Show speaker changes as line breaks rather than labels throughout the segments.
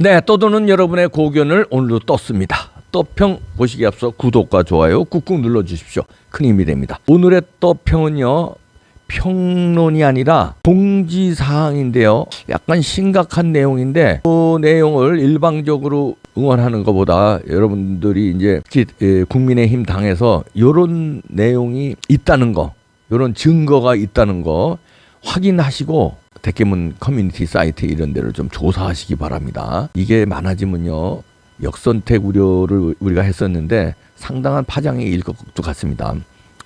네, 떠도는 여러분의 고견을 오늘도 떴습니다. 떠평 보시기 앞서 구독과 좋아요 꾹꾹 눌러주십시오. 큰 힘이 됩니다. 오늘의 떠평은요, 평론이 아니라 공지사항인데요. 약간 심각한 내용인데 그 내용을 일방적으로 응원하는 것보다 여러분들이 이제 국민의힘 당에서 이런 내용이 있다는 거, 이런 증거가 있다는 거 확인하시고 대깨문 커뮤니티 사이트 이런 데를 좀 조사하시기 바랍니다. 이게 많아지면요, 역선택 우려를 우리가 했었는데 상당한 파장이 일 것도 같습니다.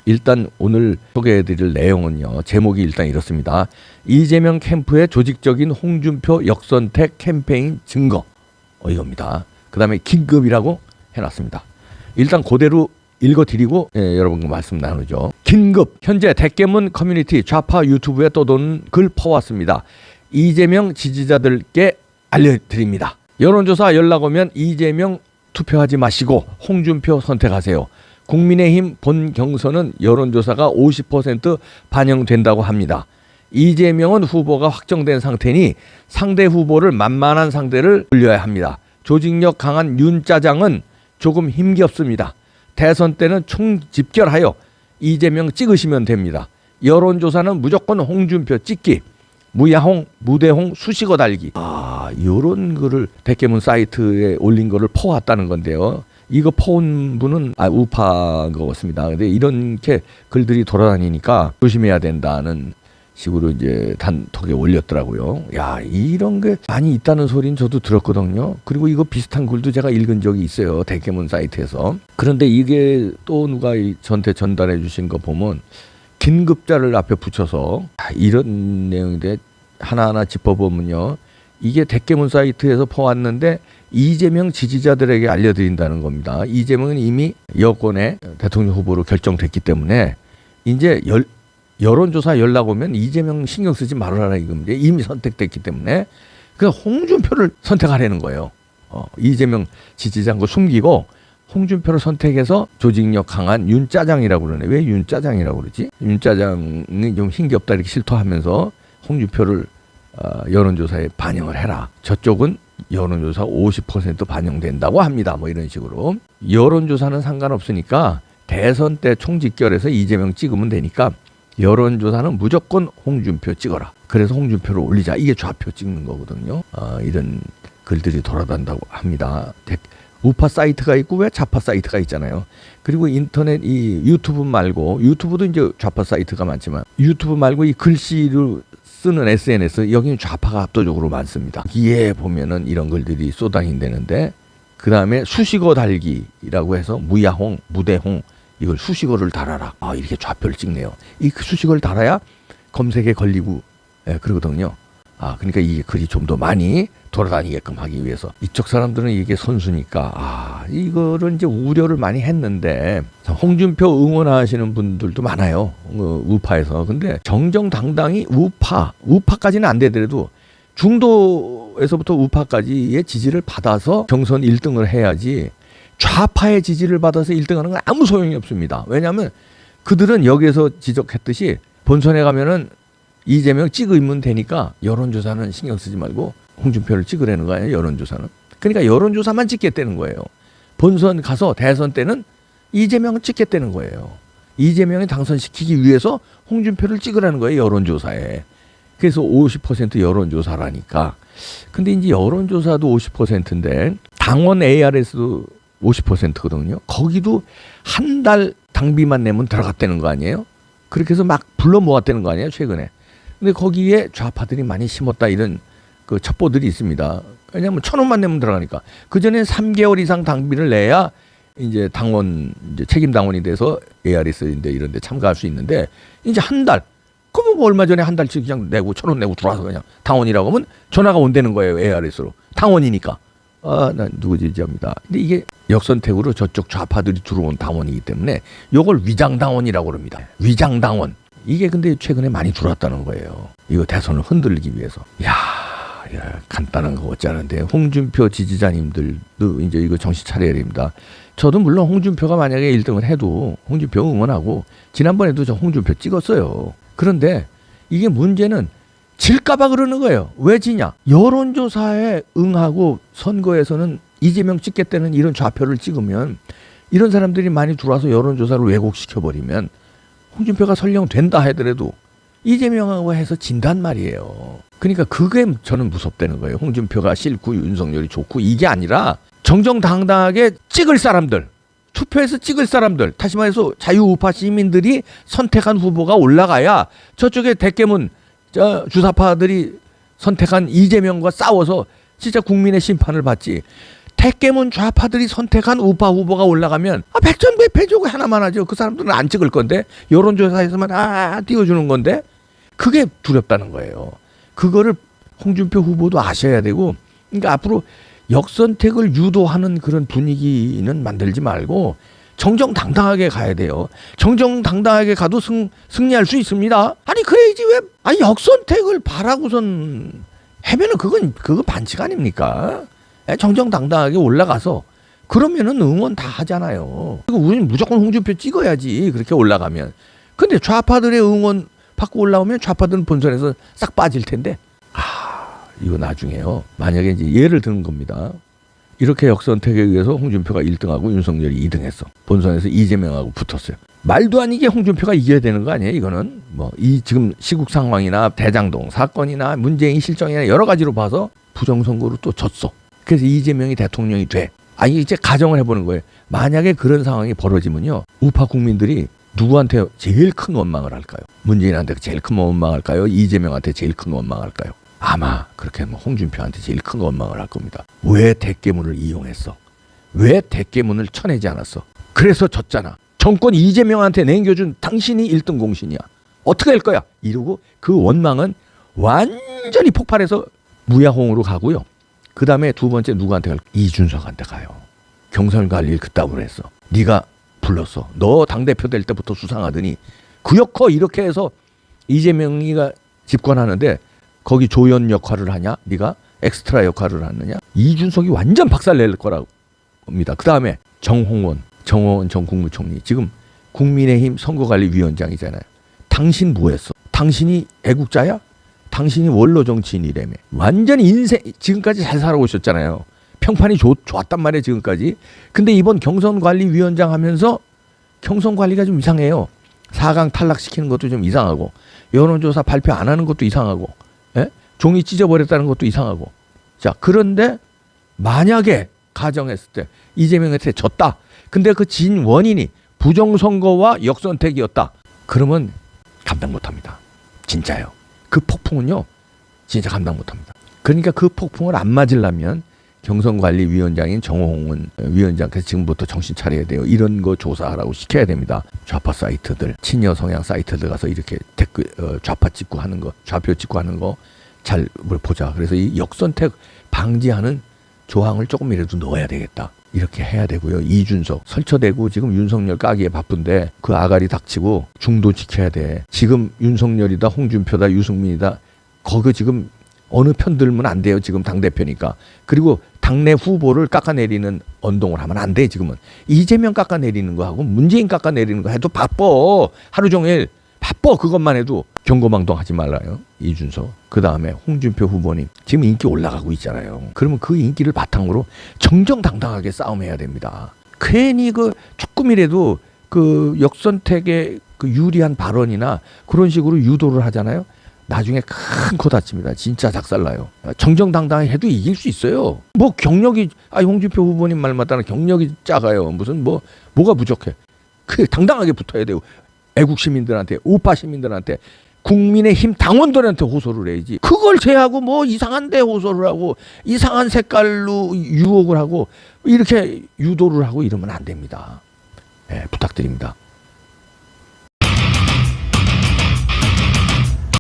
일단 오늘 소개해드릴 내용은요, 제목이 일단 이렇습니다. 이재명 캠프의 조직적인 홍준표 역선택 캠페인 증거, 이겁니다. 그 다음에 긴급이라고 해놨습니다. 일단 그대로 읽어드리고 여러분과 말씀 나누죠. 긴급, 현재 대깨문 커뮤니티 좌파 유튜브에 떠도는 글 퍼왔습니다. 이재명 지지자들께 알려드립니다. 여론조사 연락 오면 이재명 투표하지 마시고 홍준표 선택하세요. 국민의힘 본 경선은 여론조사가 50% 반영된다고 합니다. 이재명은 후보가 확정된 상태니 상대 후보를 만만한 상대를 올려야 합니다. 조직력 강한 윤짜장은 조금 힘겹습니다. 대선 때는 총집결하여 이재명 찍으시면 됩니다. 여론조사는 무조건 홍준표 찍기, 무야홍, 무대홍, 수식어 달기. 요런 글을 대깨문 사이트에 올린 거를 퍼왔다는 건데요. 이거 퍼온 분은 우파 거였습니다. 근데 이렇게 글들이 돌아다니니까 조심해야 된다는 식으로 이제 단톡에 올렸더라고요. 야, 이런 게 많이 있다는 소리는 저도 들었거든요. 그리고 이거 비슷한 글도 제가 읽은 적이 있어요, 대깨문 사이트에서. 그런데 이게 또 누가 저한테 전달해 주신 거 보면 긴급자를 앞에 붙여서 이런 내용인데 하나하나 짚어보면요, 이게 대깨문 사이트에서 퍼왔는데 이재명 지지자들에게 알려드린다는 겁니다. 이재명은 이미 여권의 대통령 후보로 결정됐기 때문에 이제 여론조사 연락 오면 이재명 신경 쓰지 말아라 이겁니다. 이미 선택됐기 때문에 그 홍준표를 선택하라는 거예요. 이재명 지지자인 거 숨기고 홍준표를 선택해서 조직력 강한 윤짜장이라고 그러네. 왜 윤짜장이라고 그러지? 윤짜장이 좀 힘겹다 이렇게 실토하면서 홍준표를 여론조사에 반영을 해라. 저쪽은 여론조사 50% 반영된다고 합니다. 뭐 이런 식으로. 여론조사는 상관없으니까 대선 때 총집결해서 이재명 찍으면 되니까 여론조사는 무조건 홍준표 찍어라. 그래서 홍준표를 올리자. 이게 좌표 찍는 거거든요. 이런 글들이 돌아다닌다고 합니다. 우파 사이트가 있고 왜 좌파 사이트가 있잖아요. 그리고 인터넷 이 유튜브 말고, 유튜브도 이제 좌파 사이트가 많지만 유튜브 말고 이 글씨를 쓰는 SNS, 여기는 좌파가 압도적으로 많습니다. 여기에 보면은 이런 글들이 쏟아진다는데, 그 다음에 수식어 달기라고 해서 무야홍, 무대홍, 이걸 수식어를 달아라. 이렇게 좌표를 찍네요. 이 수식어를 달아야 검색에 걸리고 그러거든요. 그러니까 이 글이 좀 더 많이 돌아다니게끔 하기 위해서. 이쪽 사람들은 이게 선수니까 이거를 이제 우려를 많이 했는데, 홍준표 응원하시는 분들도 많아요, 우파에서. 근데 정정당당히 우파까지는 안 되더라도 중도에서부터 우파까지의 지지를 받아서 경선 1등을 해야지, 좌파의 지지를 받아서 1등하는 건 아무 소용이 없습니다. 왜냐하면 그들은 여기에서 지적했듯이 본선에 가면은 이재명 찍으면 되니까 여론조사는 신경 쓰지 말고 홍준표를 찍으라는 거 아니에요, 여론조사는. 그러니까 여론조사만 찍겠다는 거예요. 본선 가서 대선 때는 이재명을 찍겠다는 거예요. 이재명을 당선시키기 위해서 홍준표를 찍으라는 거예요, 여론조사에. 그래서 50% 여론조사라니까. 근데 이제 여론조사도 50%인데 당원 ARS도 50%거든요. 거기도 한 달 당비만 내면 들어갔다는 거 아니에요? 그렇게 해서 막 불러 모았다는 거 아니에요, 최근에. 근데 거기에 좌파들이 많이 심었다, 이런 그 첩보들이 있습니다. 왜냐하면 1,000원만 내면 들어가니까. 그전엔 3개월 이상 당비를 내야 이제 당원, 이제 책임 당원이 돼서 ARS인데 이런 데 참가할 수 있는데, 이제 한 달. 그럼 뭐 얼마 전에 한 달치 그냥 내고 1,000원 내고 들어와서 그냥 당원이라고 하면 전화가 온다는 거예요, ARS로. 당원이니까. 난 누구 지지합니다. 근데 이게 역선택으로 저쪽 좌파들이 들어온 당원이기 때문에 요걸 위장당원이라고 그럽니다. 위장당원. 이게 근데 최근에 많이 들어왔다는 거예요. 이거 대선을 흔들기 위해서. 야, 간단한 거 같지 않은데, 홍준표 지지자님들도 이제 이거 정신 차려야 됩니다. 저도 물론 홍준표가 만약에 1등을 해도 홍준표 응원하고 지난번에도 저 홍준표 찍었어요. 그런데 이게 문제는 질까봐 그러는 거예요. 왜 지냐? 여론조사에 응하고 선거에서는 이재명 찍겠다는 이런 좌표를 찍으면 이런 사람들이 많이 들어와서 여론조사를 왜곡시켜버리면 홍준표가 설령 된다 하더라도 이재명하고 해서 진단 말이에요. 그러니까 그게 저는 무섭다는 거예요. 홍준표가 싫고 윤석열이 좋고 이게 아니라 정정당당하게 찍을 사람들, 투표해서 찍을 사람들, 다시 말해서 자유우파 시민들이 선택한 후보가 올라가야 저쪽에 대깨문 주사파들이 선택한 이재명과 싸워서 진짜 국민의 심판을 받지. 대깨문 좌파들이 선택한 우파 후보가 올라가면 백전백패주고 하나만 하죠. 그 사람들은 안 찍을 건데 여론조사에서만 띄워주는 건데 그게 두렵다는 거예요. 그거를 홍준표 후보도 아셔야 되고, 그러니까 앞으로 역선택을 유도하는 그런 분위기는 만들지 말고 정정당당하게 가야 돼요. 정정당당하게 가도 승리할 수 있습니다. 아니 그래야지 왜 역선택을 바라고선 하면은 그거 반칙 아닙니까? 정정당당하게 올라가서 그러면은 응원 다 하잖아요. 그리고 우리는 무조건 홍준표 찍어야지 그렇게 올라가면. 근데 좌파들의 응원 받고 올라오면 좌파들은 본선에서 싹 빠질 텐데. 이거 나중에요. 만약에 이제 예를 드는 겁니다. 이렇게 역선택에 의해서 홍준표가 1등하고 윤석열이 2등했어. 본선에서 이재명하고 붙었어요. 말도 아니게 홍준표가 이겨야 되는 거 아니에요? 이거는 뭐 이 지금 시국 상황이나 대장동 사건이나 문재인 실정이나 여러 가지로 봐서 부정선거로 또 졌어. 그래서 이재명이 대통령이 돼. 이제 가정을 해보는 거예요. 만약에 그런 상황이 벌어지면요, 우파 국민들이 누구한테 제일 큰 원망을 할까요? 문재인한테 제일 큰 원망할까요? 이재명한테 제일 큰 원망할까요? 아마 그렇게 하면 홍준표한테 제일 큰 원망을 할 겁니다. 왜 대깨문을 이용했어? 왜 대깨문을 쳐내지 않았어? 그래서 졌잖아. 정권 이재명한테 남겨준 당신이 1등 공신이야. 어떻게 할 거야? 이러고 그 원망은 완전히 폭발해서 무야홍으로 가고요. 그 다음에 두 번째 누구한테 갈까? 이준석한테 가요. 경선 관리를 그따구로 했어. 네가 불렀어. 너 당대표 될 때부터 수상하더니 그여커 이렇게 해서 이재명이가 집권하는데 거기 조연 역할을 하냐? 네가 엑스트라 역할을 하느냐? 이준석이 완전 박살낼 거라고 봅니다. 그 다음에 정홍원 전 국무총리, 지금 국민의힘 선거관리위원장이잖아요. 당신 뭐했어? 당신이 애국자야? 당신이 원로 정치인이라며. 완전히 인생 지금까지 잘 살아오셨잖아요. 평판이 좋았단 말이에요 지금까지. 근데 이번 경선관리위원장 하면서 경선관리가 좀 이상해요. 4강 탈락시키는 것도 좀 이상하고, 여론조사 발표 안 하는 것도 이상하고, 종이 찢어버렸다는 것도 이상하고. 자, 그런데 만약에 가정했을 때 이재명한테 졌다. 근데 그 진 원인이 부정선거와 역선택이었다. 그러면 감당 못합니다. 진짜요. 그 폭풍은요, 진짜 감당 못합니다. 그러니까 그 폭풍을 안 맞으려면 경선관리위원장인 정홍원 위원장께서 지금부터 정신 차려야 돼요. 이런 거 조사하라고 시켜야 됩니다. 좌파 사이트들, 친여 성향 사이트들 가서 이렇게 댓글 좌파 찍고 하는 거, 좌표 찍고 하는 거 잘 보자. 그래서 이 역선택 방지하는 조항을 조금이라도 넣어야 되겠다. 이렇게 해야 되고요. 이준석 설쳐대고 지금 윤석열 까기에 바쁜데 그 아가리 닥치고 중도 지켜야 돼. 지금 윤석열이다, 홍준표다, 유승민이다, 거기 지금 어느 편 들면 안 돼요. 지금 당대표니까. 그리고 당내 후보를 깎아내리는 언동을 하면 안 돼. 지금은 이재명 깎아내리는 거 하고 문재인 깎아내리는 거 해도 바빠. 하루 종일 바빠. 그것만 해도 경고망동 하지 말라요. 이준석. 그 다음에 홍준표 후보님 지금 인기 올라가고 있잖아요. 그러면 그 인기를 바탕으로 정정당당하게 싸움해야 됩니다. 괜히 그 조금이라도 그 역선택에 그 유리한 발언이나 그런 식으로 유도를 하잖아요. 나중에 큰 코 다칩니다. 진짜 작살나요. 정정당당히 해도 이길 수 있어요. 뭐 경력이, 홍준표 후보님 말 맞다는 경력이 작아요. 무슨 뭐가 부족해. 그 당당하게 붙어야 돼요. 애국 시민들한테, 우파 시민들한테, 국민의힘 당원들한테 호소를 해야지. 그걸 제하고 뭐 이상한 데 호소를 하고 이상한 색깔로 유혹을 하고 이렇게 유도를 하고 이러면 안 됩니다. 부탁드립니다.